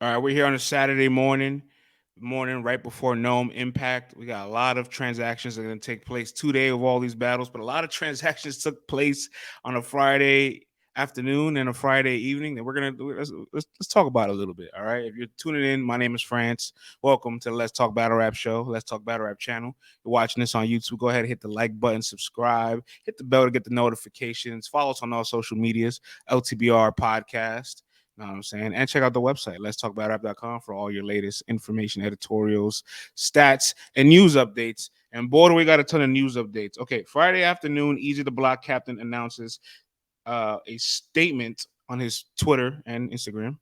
All right, we're here on a Saturday morning right before NOME Impact. We got a lot of transactions that are going to take place today of all these battles, but a lot of transactions took place on a Friday afternoon and a Friday evening that we're gonna do. Let's talk about it a little bit. All right, if you're tuning in, my name is France. Welcome to the Let's Talk Battle Rap show. Let's Talk Battle Rap channel. You're watching this on YouTube. Go ahead and hit the like button, subscribe, hit the bell to get the notifications. Follow us on all social medias. LTBR podcast. You know what I'm saying? And check out the website, let's talk about rap.com, for all your latest information, editorials, stats, and news updates. And boy, do we got a ton of news updates. Okay, Friday afternoon, Eazy The Block Captain announces a statement on his Twitter and Instagram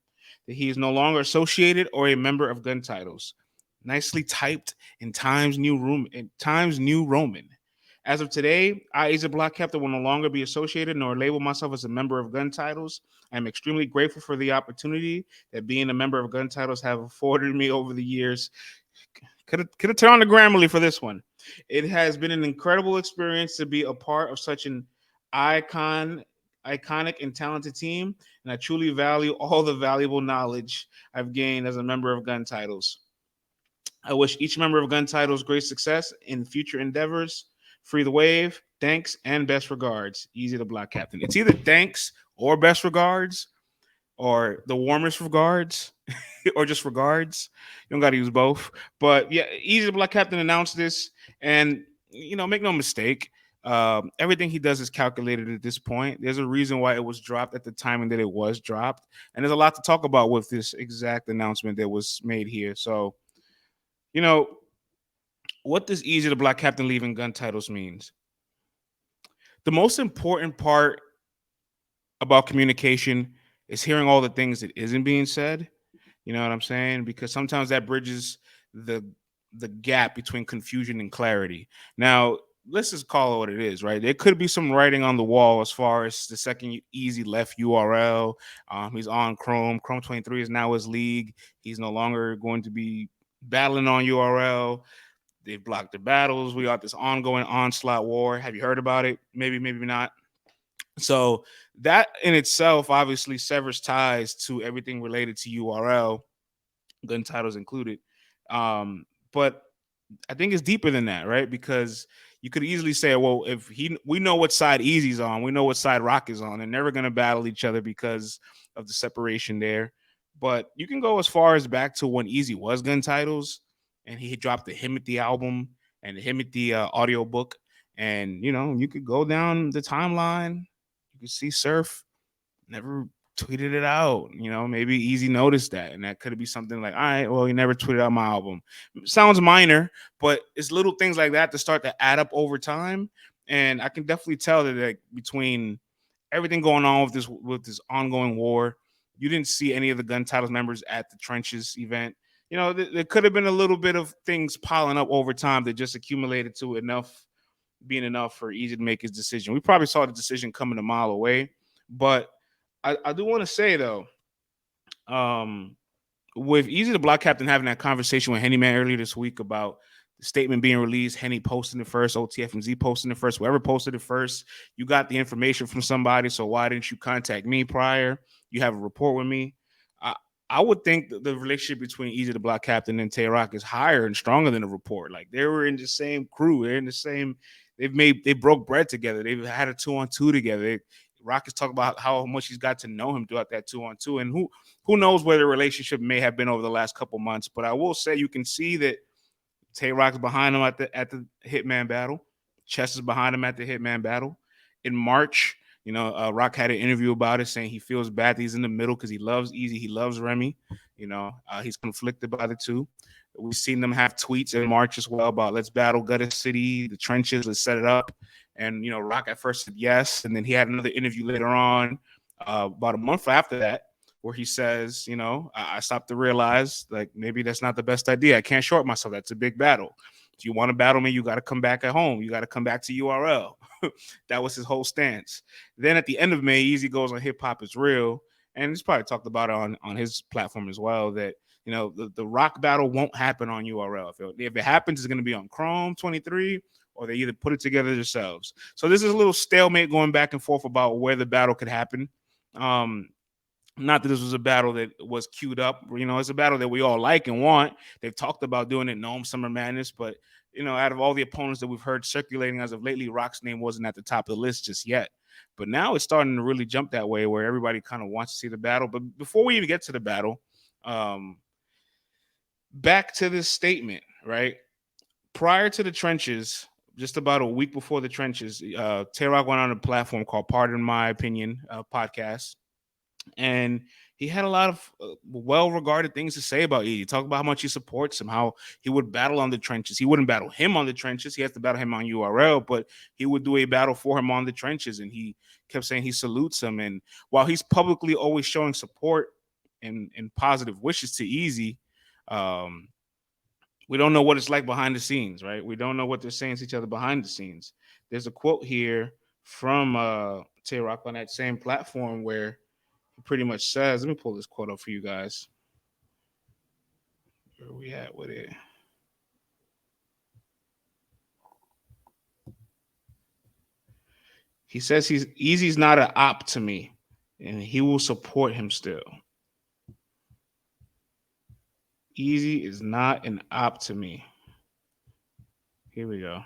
that he is no longer associated or a member of Gun Titles. Nicely typed in Times New Roman. As of today, I, Eazy The Block Captain, will no longer be associated nor label myself as a member of Gun Titles. I am extremely grateful for the opportunity that being a member of Gun Titles have afforded me over the years. Could have turned on the Grammarly for this one. It has been an incredible experience to be a part of such an iconic and talented team, and I truly value all the valuable knowledge I've gained as a member of Gun Titles. I wish each member of Gun Titles great success in future endeavors. Free the wave. Thanks and best regards. Eazy The Block Captain. It's either thanks or best regards or the warmest regards or just regards. You don't got to use both. But yeah, Eazy The Block Captain announced this. And, make no mistake, everything he does is calculated at this point. There's a reason why it was dropped at the timing that it was dropped. And there's a lot to talk about with this exact announcement that was made here. So, you know, what does Eazy The Block Captain leaving Gun Titles means? The most important part about communication is hearing all the things that isn't being said. You know what I'm saying? Because sometimes that bridges the the gap between confusion and clarity. Now, let's just call it what it is, right? There could be some writing on the wall as far as the second Eazy left URL. He's on Chrome. Chrome 23 is now his league. He's no longer going to be battling on URL. They've blocked the battles. We got this ongoing onslaught war. Have you heard about it? Maybe, maybe not. So that in itself obviously severs ties to everything related to URL, gun titles included. But I think it's deeper than that, right? Because you could easily say, well, we know what side Eazy's on, we know what side Rock is on. They're never going to battle each other because of the separation there. But you can go as far as back to when Eazy was gun titles, and he dropped the Himothy album and the Himothy audio book, and you could go down the timeline. You could see Surf never tweeted it out. Maybe Eazy noticed that, and that could be something like, all right, well, he never tweeted out my album. Sounds minor, but it's little things like that to start to add up over time. And I can definitely tell that, like, between everything going on with this ongoing war, you didn't see any of the Gun Titles members at the Trenches event. There could have been a little bit of things piling up over time that just accumulated to being enough for Eazy to make his decision. We probably saw the decision coming a mile away, but I do want to say though, with Eazy The Block Captain having that conversation with Henny Man earlier this week about the statement being released, Henny posting it first, OTFMZ posting it first, whoever posted it first, you got the information from somebody, so why didn't you contact me prior? You have a report with me. I would think that the relationship between Eazy The Block Captain and Tay Rock is higher and stronger than a report. Like, they were in the same crew, they're in the same. They broke bread together. They've had a 2-on-2 together. Rock is talking about how much he's got to know him throughout that 2-on-2, and who knows where the relationship may have been over the last couple months. But I will say you can see that Tay Rock's behind him at the Hitman battle. Chess is behind him at the Hitman battle. In March, Rock had an interview about it, saying he feels bad that he's in the middle because he loves Eazy, he loves Remy. He's conflicted by the two. We've seen them have tweets in March as well about let's battle Gutter City, the Trenches, let's set it up. And Rock at first said yes, and then he had another interview later on, about a month after that, where he says, I stopped to realize, like, maybe that's not the best idea. I can't short myself. That's a big battle. If you want to battle me, you got to come back at home. You got to come back to URL. That was his whole stance. Then at the end of May, Eazy goes on Hip Hop Is Real, and he's probably talked about it on his platform as well, that the Rock battle won't happen on URL. If it happens, it's going to be on Chrome 23, or they either put it together themselves. So this is a little stalemate going back and forth about where the battle could happen. Not that this was a battle that was queued up. It's a battle that we all like and want. They've talked about doing it NOME Summer Madness, but out of all the opponents that we've heard circulating as of lately, Rock's name wasn't at the top of the list just yet. But now it's starting to really jump that way, where everybody kind of wants to see the battle. But before we even get to the battle, back to this statement, right? Prior to the trenches, just about a week before the trenches, Tay Rock went on a platform called Pardon My Opinion podcast, and he had a lot of well-regarded things to say about Eazy. Talk about how much he supports him, how he would battle on the trenches. He wouldn't battle him on the trenches. He has to battle him on URL, but he would do a battle for him on the trenches. And he kept saying he salutes him. And while he's publicly always showing support and positive wishes to Eazy, um, we don't know what it's like behind the scenes, right? We don't know what they're saying to each other behind the scenes. There's a quote here from Tay Rock on that same platform where pretty much says, let me pull this quote up for you guys. Where are we at with it? He says Eazy's not an op to me, and he will support him still. Eazy is not an op to me. Here we go.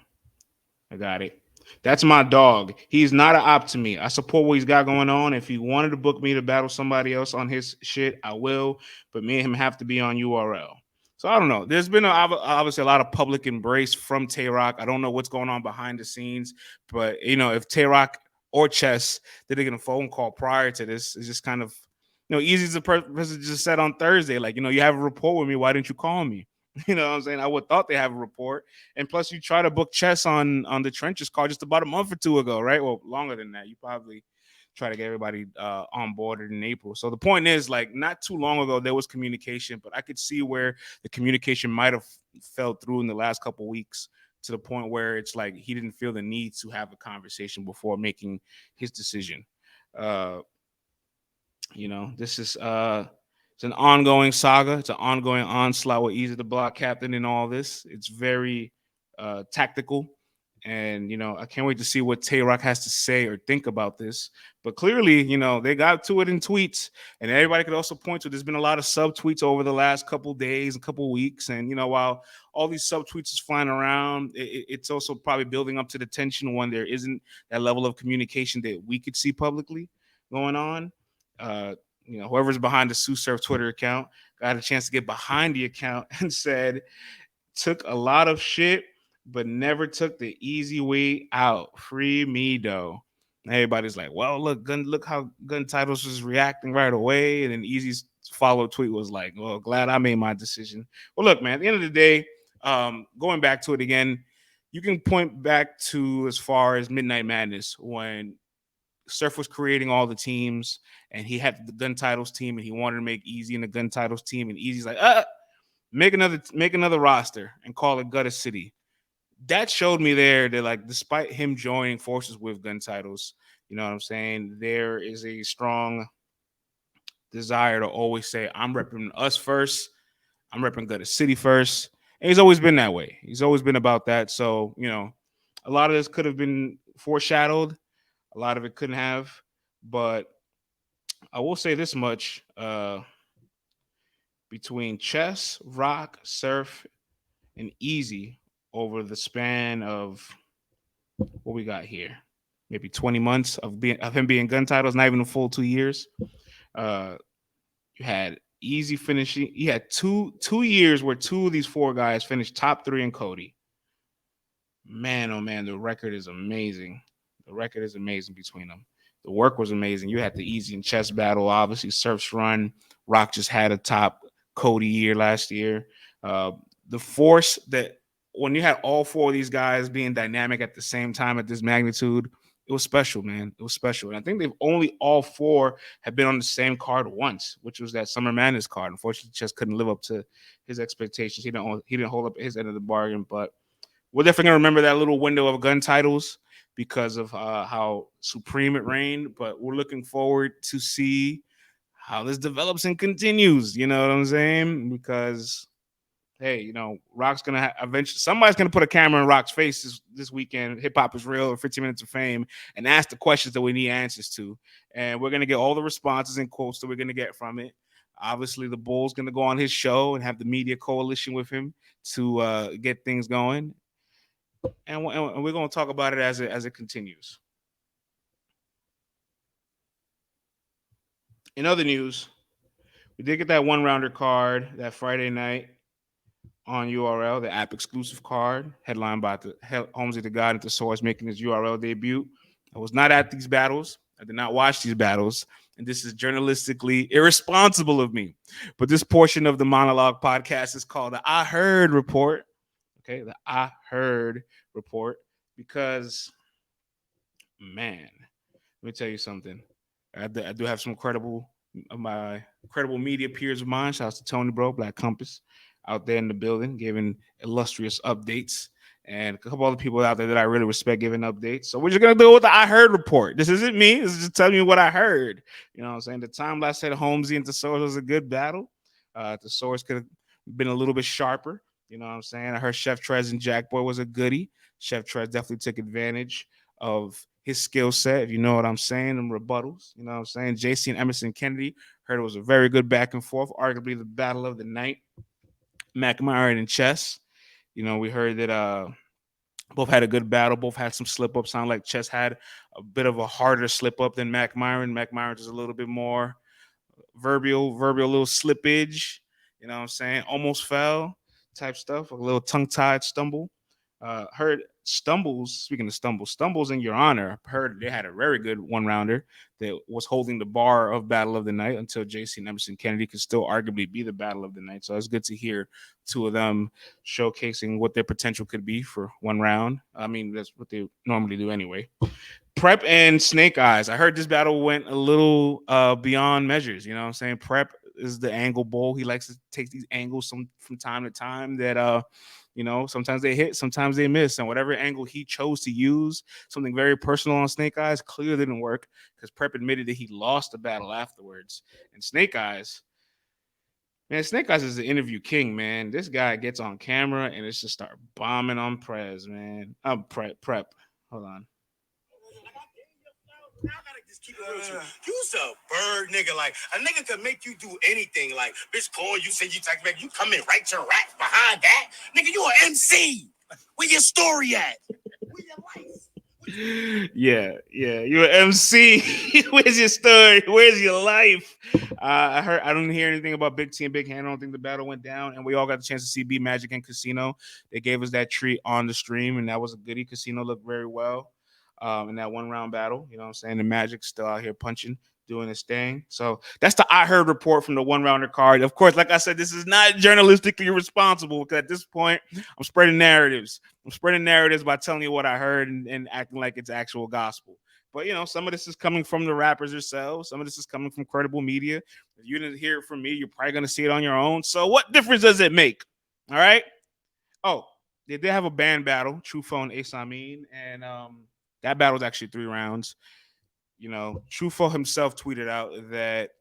I got it. That's my dog. He's not an op to me. I support what he's got going on. If he wanted to book me to battle somebody else on his shit, I will. But me and him have to be on URL. So I don't know. There's been obviously a lot of public embrace from Tay Rock. I don't know what's going on behind the scenes, but if Tay Rock or Chess did get a phone call prior to this, it's just kind of Easy's the person just said on Thursday, like you have a report with me. Why didn't you call me? You know what I'm saying? I would thought they have a report. And plus you try to book Chess on the trenches call just about a month or two ago, right? Well, longer than that. You probably try to get everybody on board in April. So the point is, like, not too long ago there was communication, but I could see where the communication might have fell through in the last couple of weeks, to the point where it's like he didn't feel the need to have a conversation before making his decision. This is it's an ongoing saga. It's an ongoing onslaught with Eazy the Block Captain and all this. It's very tactical. And, I can't wait to see what Tay Rock has to say or think about this. But clearly, they got to it in tweets. And everybody could also point to, there's been a lot of subtweets over the last couple days, a couple weeks. And, while all these subtweets is flying around, it's also probably building up to the tension when there isn't that level of communication that we could see publicly going on. Whoever's behind the Sue Surf Twitter account got a chance to get behind the account and said, took a lot of shit, but never took the easy way out. Free me, though. And everybody's like, well, look how Gun Titles was reacting right away. And then Eazy's follow tweet was like, well, glad I made my decision. Well, look, man, at the end of the day, going back to it again, you can point back to as far as Midnight Madness, when Surf was creating all the teams and he had the Gun Titles team and he wanted to make Eazy in the Gun Titles team, and Eazy's like, make another roster and call it Gutter City. That showed me there that, like, despite him joining forces with Gun Titles, you know what I'm saying, there is a strong desire to always say, I'm repping us first, I'm repping Gutter City first. And he's always been that way. He's always been about that. So, a lot of this could have been foreshadowed. A lot of it couldn't have. But I will say this much. Between Chess, Rock, Surf, and Eazy over the span of what we got here, maybe 20 months of him being Gun Titles, not even a full 2 years. You had Eazy finishing. You had two years where two of these four guys finished top 3 in Cody. Man, oh man, the record is amazing. The record is amazing between them. The work was amazing. You had the Eazy and Chess battle. Obviously, Surf's run. Rock just had a top Cody year last year. The force that when you had all 4 of these guys being dynamic at the same time at this magnitude, it was special, man. It was special. And I think they've only all 4 have been on the same card once, which was that Summer Madness card. Unfortunately, Chess couldn't live up to his expectations. He didn't hold up his end of the bargain, but we're definitely gonna remember that little window of Gun Titles because of how supreme it reigned. But we're looking forward to see how this develops and continues. You know what I'm saying? Because hey, Rock's gonna eventually somebody's gonna put a camera in Rock's face this weekend. Hip hop is real, or 15 minutes of fame, and ask the questions that we need answers to, and we're gonna get all the responses and quotes that we're gonna get from it. Obviously, the Bull's gonna go on his show and have the media coalition with him to get things going, and we're gonna talk about it as it continues. In other news, we did get that one rounder card that Friday night on URL, the app exclusive card, headlined by Holmesy the God and Thesaurus making his URL debut. I was not at these battles. I did not watch these battles. And this is journalistically irresponsible of me. But this portion of the monologue podcast is called the I Heard Report. Okay, the I Heard Report. Because, man, let me tell you something. I do have some credible of my credible media peers of mine. Shouts to Tony Bro, Black Compass, out there in the building, giving illustrious updates. And a couple other people out there that I really respect giving updates. So we're just gonna do it with the I Heard report. This isn't me. This is just telling you what I heard. You know what I'm saying? The time I said Holmesy and Thesaurus was a good battle. Thesaurus could have been a little bit sharper. You know what I'm saying? I heard Chef Trez and Jack Boy was a goodie. Chef Trez definitely took advantage of his skill set, if you know what I'm saying, and rebuttals. You know what I'm saying? JC and Emerson Kennedy, heard it was a very good back and forth, arguably the battle of the night. McMahon and Chess. We heard that both had a good battle, both had some slip ups. Sound like Chess had a bit of a harder slip up than Mac Myron. Mac Myron is a little bit more verbal little slippage. You know what I'm saying? Almost fell type stuff, a little tongue tied stumble. Heard stumbles. Speaking of stumbles in your honor. Heard they had a very good one rounder that was holding the bar of battle of the night until JC and Emerson Kennedy could still arguably be the battle of the night. So it's good to hear two of them showcasing what their potential could be for one round. I mean, that's what they normally do anyway. Prep and Snake Eyes. I heard this battle went a little beyond measures. You know what I'm saying? Prep is the angle bull. He likes to take these angles from time to time that sometimes they hit, sometimes they miss. And whatever angle he chose to use, something very personal on Snake Eyes, clearly didn't work because Prep admitted that he lost the battle afterwards. And Snake Eyes, man, Snake Eyes is the interview king, man. This guy gets on camera and it's just start bombing on Prez, man. Prep. Hold on. I gotta just keep it real with you. You's a bird nigga. Like, a nigga could make you do anything. Like, bitch, call you, say you text back, you come in, write your raps behind that. Nigga, you an MC. Where your story at? Where your life? Yeah. You're an MC. Where's your story? Where's your life? I didn't hear anything about Big T and Big Hand. I don't think the battle went down, and we all got the chance to see B Magic and Casino. They gave us that treat on the stream, and that was a goodie. Casino looked very well in that one round battle. You know what I'm saying? The Magic still out here punching, doing his thing. So that's the I Heard report from the one rounder card. Of course, like I said, this is not journalistically responsible because at this point, I'm spreading narratives. I'm spreading narratives by telling you what I heard and acting like it's actual gospel. But some of this is coming from the rappers themselves. Some of this is coming from credible media. If you didn't hear it from me, you're probably gonna see it on your own. So what difference does it make? All right. Oh, they did have a band battle, True Phone Ace Amin, and that battle was actually 3 rounds. Trufo himself tweeted out that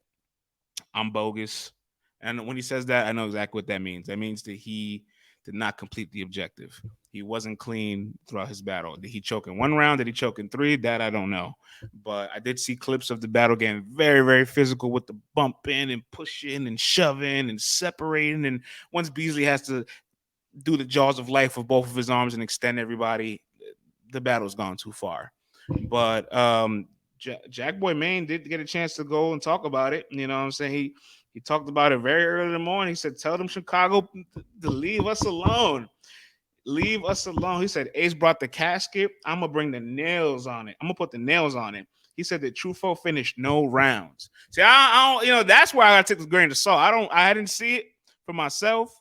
I'm bogus. And when he says that, I know exactly what that means. That means that he did not complete the objective. He wasn't clean throughout his battle. Did he choke in 1 round? Did he choke in 3? That I don't know. But I did see clips of the battle getting very, very physical with the bumping and pushing and shoving and separating. And once Beasley has to do the jaws of life with both of his arms and extend everybody, the battle's gone too far. But Jack Boy Maine did get a chance to go and talk about it. You know what I'm saying? He talked about it very early in the morning. He said, tell them Chicago to leave us alone. Leave us alone. He said, Ace brought the casket. I'm going to bring the nails on it. I'm going to put the nails on it. He said that Trufo finished no rounds. See, I don't, that's where I got to take this grain of salt. I didn't see it for myself,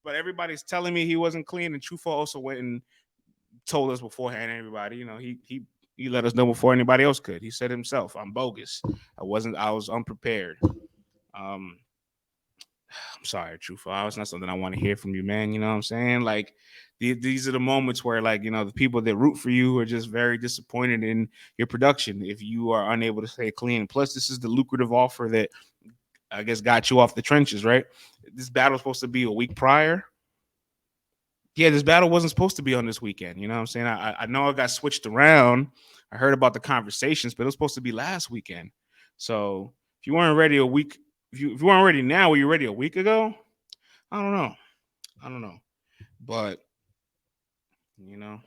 but everybody's telling me he wasn't clean. And Trufo also went and told us beforehand, everybody, he let us know before anybody else could. He said himself, I'm bogus. I was unprepared. I'm sorry, Trufo. It's not something I want to hear from you, man. You know what I'm saying? Like, these are the moments where, like, the people that root for you are just very disappointed in your production if you are unable to stay clean. Plus, this is the lucrative offer that I guess got you off the trenches, right? This battle was supposed to be a week prior. yeah, this battle wasn't supposed to be on this weekend. You know what I'm saying? I know it got switched around. I heard about the conversations, but it was supposed to be last weekend. So if you weren't ready a week, if you weren't ready now, were you ready a week ago? I don't know. I don't know. But you know,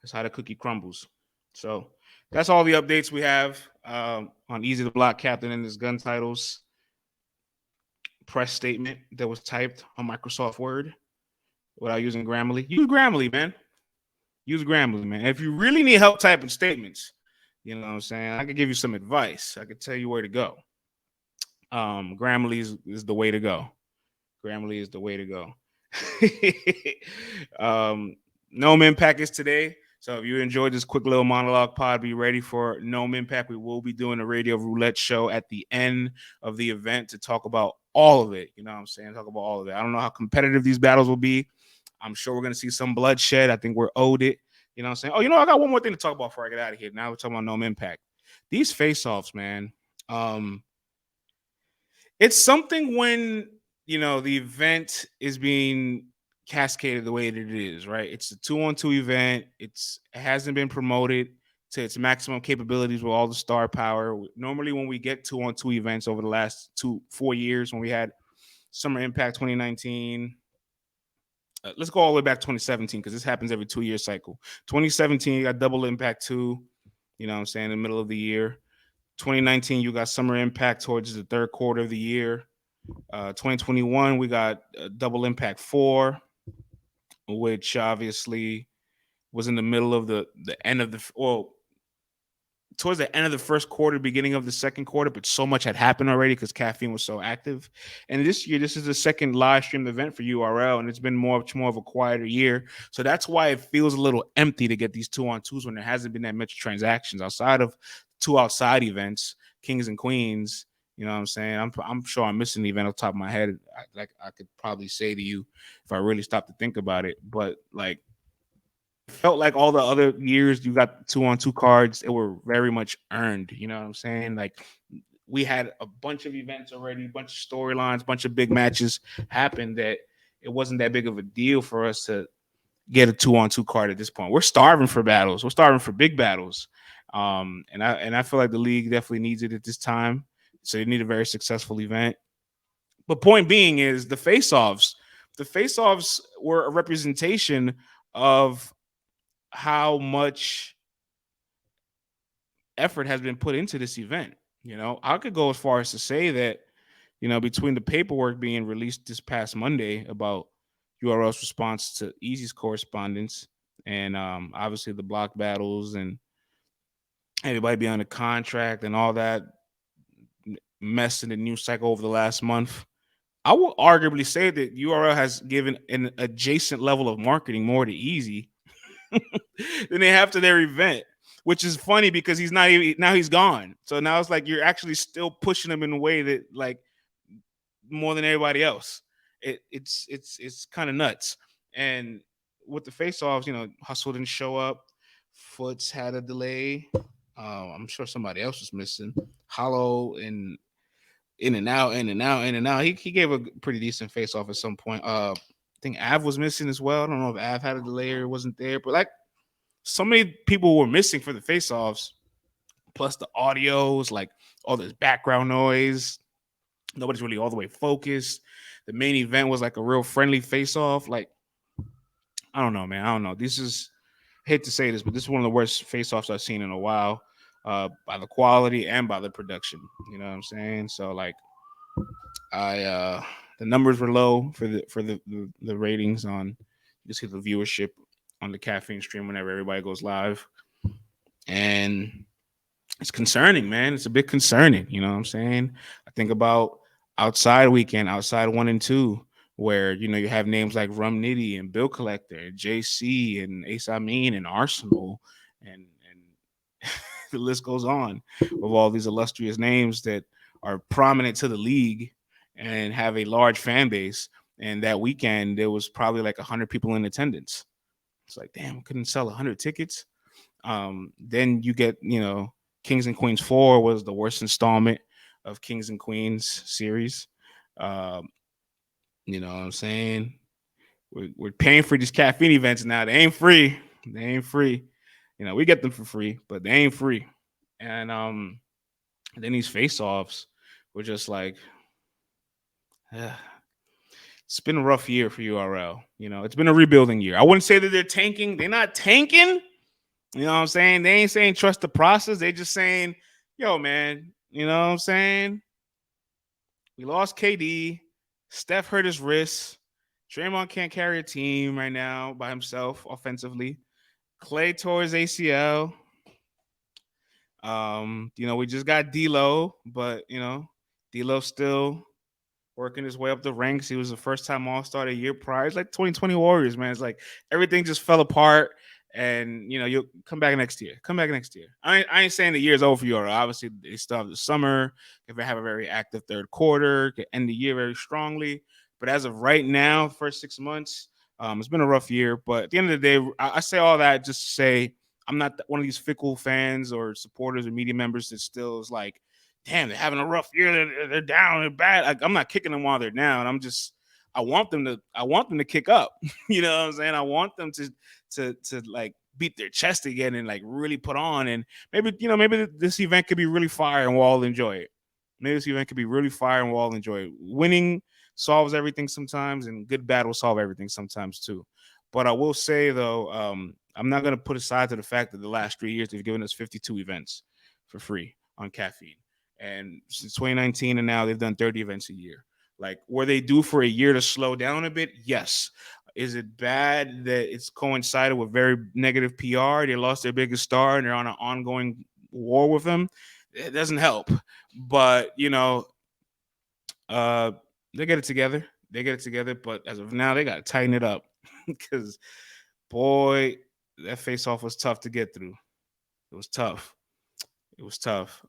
that's how the cookie crumbles. So that's all the updates we have on Eazy the Block Captain and his gun titles press statement that was typed on Microsoft Word without using Grammarly. Use Grammarly, man. Use Grammarly, man. If you really need help typing statements, you know what I'm saying? I could give you some advice. I could tell you where to go. Grammarly is the way to go. Grammarly is the way to go. NOME Impact is today. So if you enjoyed this quick little monologue pod, be ready for NOME Impact. We will be doing a radio roulette show at the end of the event to talk about all of it. You know what I'm saying? Talk about all of it. I don't know how competitive these battles will be. I'm sure we're going to see some bloodshed. I think we're owed it. You know what I'm saying? Oh, I got one more thing to talk about before I get out of here. Now we're talking about NOME Impact. These face-offs, man. It's something when the event is being cascaded the way that it is, right? It's a 2-on-2 event. It hasn't been promoted to its maximum capabilities with all the star power. Normally, when we get 2-on-2 events over the last 4 years, when we had Summer Impact 2019, let's go all the way back to 2017 because this happens every 2-year cycle. 2017, you got Double Impact 2, you know what I'm saying, in the middle of the year. 2019, you got Summer Impact towards the third quarter of the year. 2021, we got Double Impact 4, which obviously was in the middle of the end of towards the end of the first quarter, beginning of the second quarter, but so much had happened already because caffeine was so active. And this year, this is the second live streamed event for URL, and it's been much more of a quieter year. So that's why it feels a little empty to get these 2-on-2s when there hasn't been that much transactions outside of 2 outside events, Kings and Queens. You know what I'm saying? I'm sure I'm missing the event off the top of my head. I could probably say to you if I really stopped to think about it, but like felt like all the other years you got 2-on-2 cards, they were very much earned. You know what I'm saying? Like we had a bunch of events already, a bunch of storylines, a bunch of big matches happen that it wasn't that big of a deal for us to get a 2-on-2 card at this point. We're starving for battles. We're starving for big battles. And I feel like the league definitely needs it at this time. So you need a very successful event. But point being is the face-offs. The face-offs were a representation of how much effort has been put into this event. I could go as far as to say that, between the paperwork being released this past Monday about URL's response to Eazy's correspondence and obviously the block battles and everybody being on the contract and all that mess in the news cycle over the last month, I will arguably say that URL has given an adjacent level of marketing more to Eazy than they have to their event, which is funny because he's not even now he's gone. So now it's like you're actually still pushing him in a way that like more than everybody else. It's kind of nuts. And with the face-offs, Hustle didn't show up. Foots had a delay. I'm sure somebody else was missing. Hollow and in and out, in and out, in and out. He gave a pretty decent face-off at some point. I think Av was missing as well. I don't know if Av had a delay or wasn't there, but like so many people were missing for the face-offs. Plus the audios, like all this background noise. Nobody's really all the way focused. The main event was like a real friendly face-off. Like, I don't know, man. I don't know. This is I hate to say this, but this is one of the worst face-offs I've seen in a while. By the quality and by the production. You know what I'm saying? So like the numbers were low for the ratings on you see the viewership on the caffeine stream whenever everybody goes live. And it's concerning, man. It's a bit concerning. You know what I'm saying? I think about outside weekend, outside 1 and 2, where you have names like Rum Nitty and Bill Collector, JC and Ace Amin and Arsenal and the list goes on of all these illustrious names that are prominent to the league and have a large fan base. And that weekend, there was probably like 100 people in attendance. It's like, damn, I couldn't sell 100 tickets. Then you get, Kings and Queens 4 was the worst installment of Kings and Queens series. You know what I'm saying? we're paying for these caffeine events now. They ain't free. They ain't free. You know, we get them for free, but they ain't free. And then these face-offs were just like, it's been a rough year for URL. You know, it's been a rebuilding year. I wouldn't say that they're tanking. They're not tanking. You know what I'm saying? They ain't saying trust the process. They just saying, yo, man, you know what I'm saying? We lost KD. Steph hurt his wrist. Draymond can't carry a team right now by himself offensively. Clay tore his ACL. You know, we just got D'Lo, but you know, D'Lo still working his way up the ranks. He was a first time All Star a year prior. It's like 2020 Warriors, man. It's like everything just fell apart. And you know, you'll come back next year. Come back next year. I ain't saying the year's over for you. Obviously, they still have the summer. If they have a very active third quarter, could end the year very strongly. But as of right now, first 6 months, it's been a rough year. But at the end of the day, I say all that just to say I'm not one of these fickle fans or supporters or media members that still is like, damn, they're having a rough year. They're down. They're bad. Like, I'm not kicking them while they're down. I want them to kick up. You know what I'm saying? I want them to like beat their chest again and like really put on. And maybe this event could be really fire and we'll all enjoy it. Maybe this event could be really fire and we'll all enjoy it. Winning solves everything sometimes, and good battles solve everything sometimes too. But I will say though, I'm not gonna put aside to the fact that the last 3 years they've given us 52 events for free on caffeine. And since 2019 and now they've done 30 events a year. Like, were they due for a year to slow down a bit? Yes. Is it bad that it's coincided with very negative PR? They lost their biggest star and they're on an ongoing war with them. It doesn't help. But, you know, uh, they get it together. They get it together. But as of now, they got to tighten it up because, boy, that face off was tough to get through. It was tough. It was tough.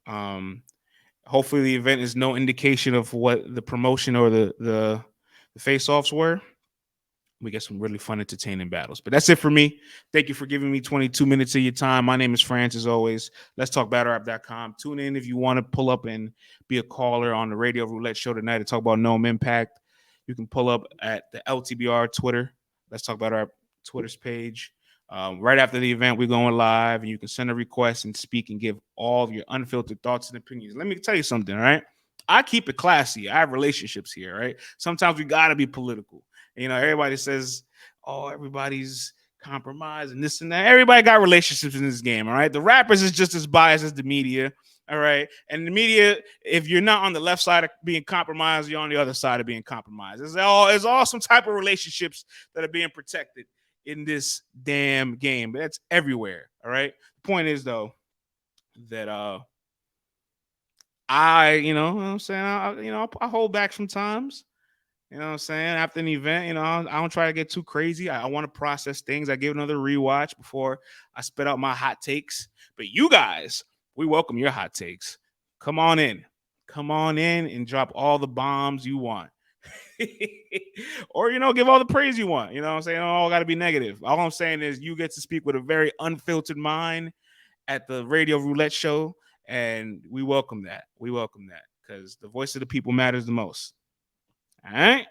Hopefully the event is no indication of what the promotion or the face-offs were. We get some really fun, entertaining battles. But that's it for me. Thank you for giving me 22 minutes of your time. My name is France, as always. Let's talk battlerap.com. Tune in if you want to pull up and be a caller on the Radio Roulette Show tonight to talk about NOME Impact. You can pull up at the LTBR Twitter. Let's talk about our Twitter's page. Right after the event, we're going live, and you can send a request and speak and give all of your unfiltered thoughts and opinions. Let me tell you something, all right? I keep it classy. I have relationships here, right? Sometimes we got to be political. You know, everybody says, oh, everybody's compromised and this and that. Everybody got relationships in this game, all right? The rappers is just as biased as the media, all right? And the media, if you're not on the left side of being compromised, you're on the other side of being compromised. It's all some type of relationships that are being protected in this damn game. But that's everywhere, all right? The point is, though, that you know what I'm saying? I hold back sometimes. You know what I'm saying? After an event, you know, I don't try to get too crazy. I want to process things. I give another rewatch before I spit out my hot takes. But you guys, we welcome your hot takes. Come on in. Come on in and drop all the bombs you want. Or, you know, give all the praise you want. You know what I'm saying? All got to be negative. All I'm saying is you get to speak with a very unfiltered mind at the Radio Roulette Show. And we welcome that. We welcome that because the voice of the people matters the most. All right.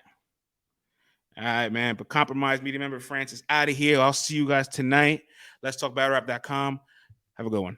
All right, man. But compromised media member Francis out of here. I'll see you guys tonight. Let's talk battlerap.com. Have a good one.